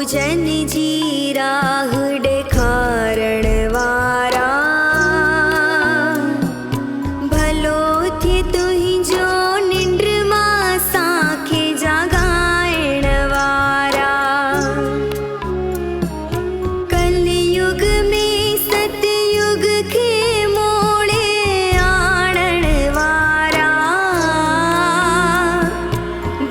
पूजन जी राह ॾेखारण वारा, भलो थे तुंहिंजो निंड मां साखे जागाइण वारा। कलयुग में सतयुग खे मोड़े आणण वारा,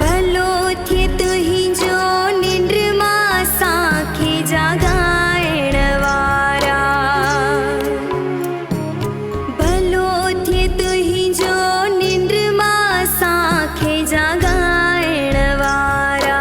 भलो थे तुंहिंजो निंड मां साखे जागाइण वारा, भलो थे तुंहिंजो निंड मां साखे जागाइण वारा।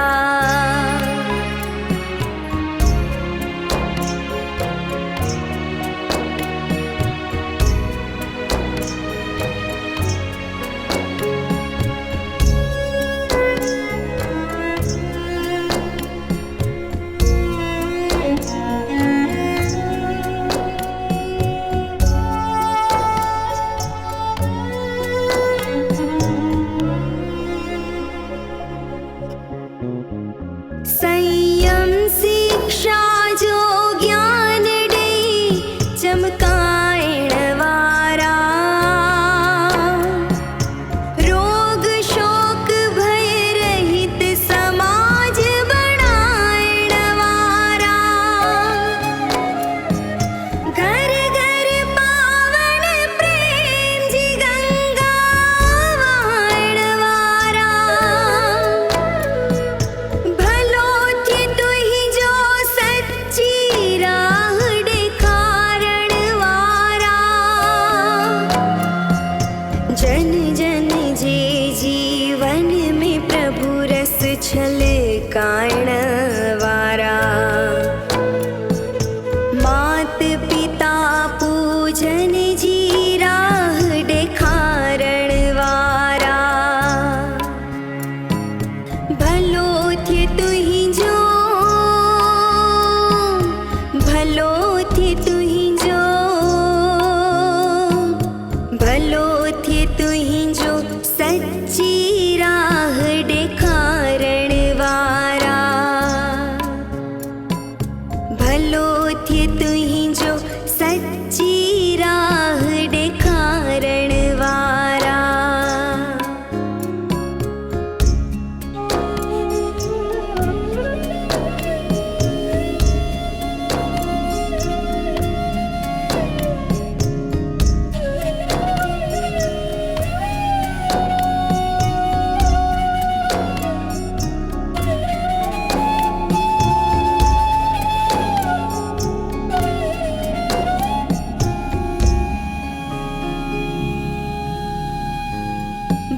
संयम शिक्षा जो ज्ञान ॾेई चमकाइण वारा, रोग शोक भय रहित समाज बणाइण वारा, घर घर पावन प्रेम जी गंगा वहाइण वारा, भलो थे तुंहिंजो सच्ची राह ॾेखारण वारा, जन जन जे जीवन में प्रभु रस छलकाइण वारा, मात पिता पूजन जी राह ॾेखारण वारा, भलो थे तुंहिंजो, भलो थे तुंहिंजो, भलो थे तुंहिंजो सच्ची राह ॾेखारण वारा, भलो थे तुंहिंजो सच्ची राह ॾेखारण वारा।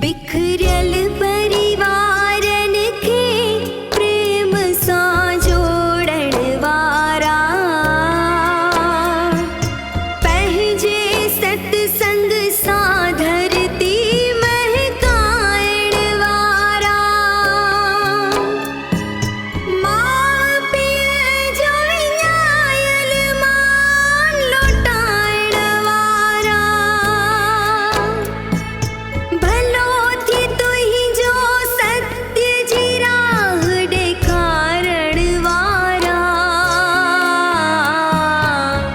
बिखरियल परिवारन खे प्रेम सां जोड़ण वारा, पंहिंजे सत्संग सां धरती महकाइण वारा, माउ पीउ जो विञायल मान लुटाइण वारा, भलो थे तुंहिंजो सत्य जी राह ॾेखारण वारा,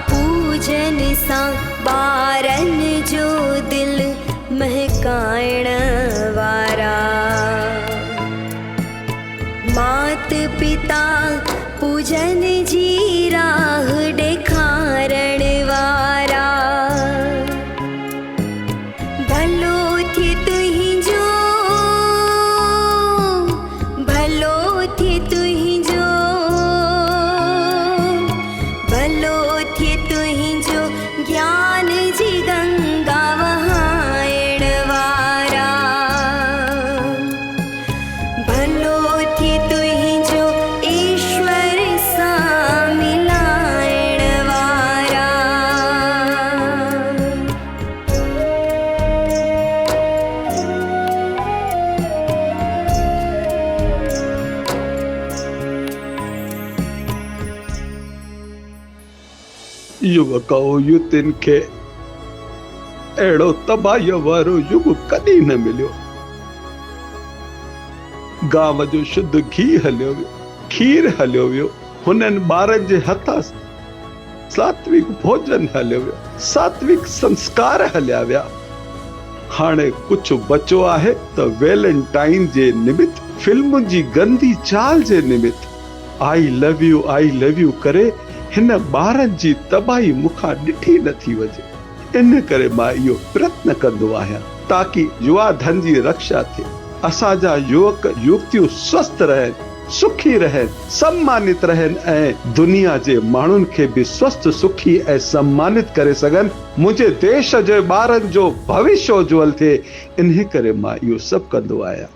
पूजन सां ॿारन जो दिल महकाइण वारा, मात पिता पूजन जी राह ॾेखारण वारा, भलो थे तुंहिंजो, भलो थे तुंहिंजो, भलो थे तुंहिंजो ज्ञान जी गंगा वहाइण वारा, भलो थे तुंहिंजो ईश्वर सां मिलाइण वारा। युवकाओ युतिन खे अहिड़ो तबाहीअ वारो युग कॾहिं न मिलियो। गांव जो शुद्ध घी हलियो वियो, खीर हलियो वियो, हुननि ॿारनि जे हथां सात्विक भोजन हलियो वियो, सात्विक संस्कार हलिया विया। हाणे कुछ बचो आहे त वैलेंटाइन जे निमित्त फिल्म जी गंदी चाल जे निमित्त आई लव यू करे हिन ॿारनि जी तबाही मूंखां ॾिठी नथी वञे। इन करे मां इहो प्रयत्न कंदो आहियां ताकि युवा धन जी रक्षा थिए, असांजा युवक युवतियूं स्वस्थ रहनि, सुखी रहनि, सम्मानित रहनि ऐं दुनिया जे माण्हुनि खे बि स्वस्थ सुखी ऐं सम्मानित करे सघनि। मुंहिंजे देश जे ॿारनि जो भविष्य उज्जवल थिए, इन करे मां इहो सभु कंदो आहियां।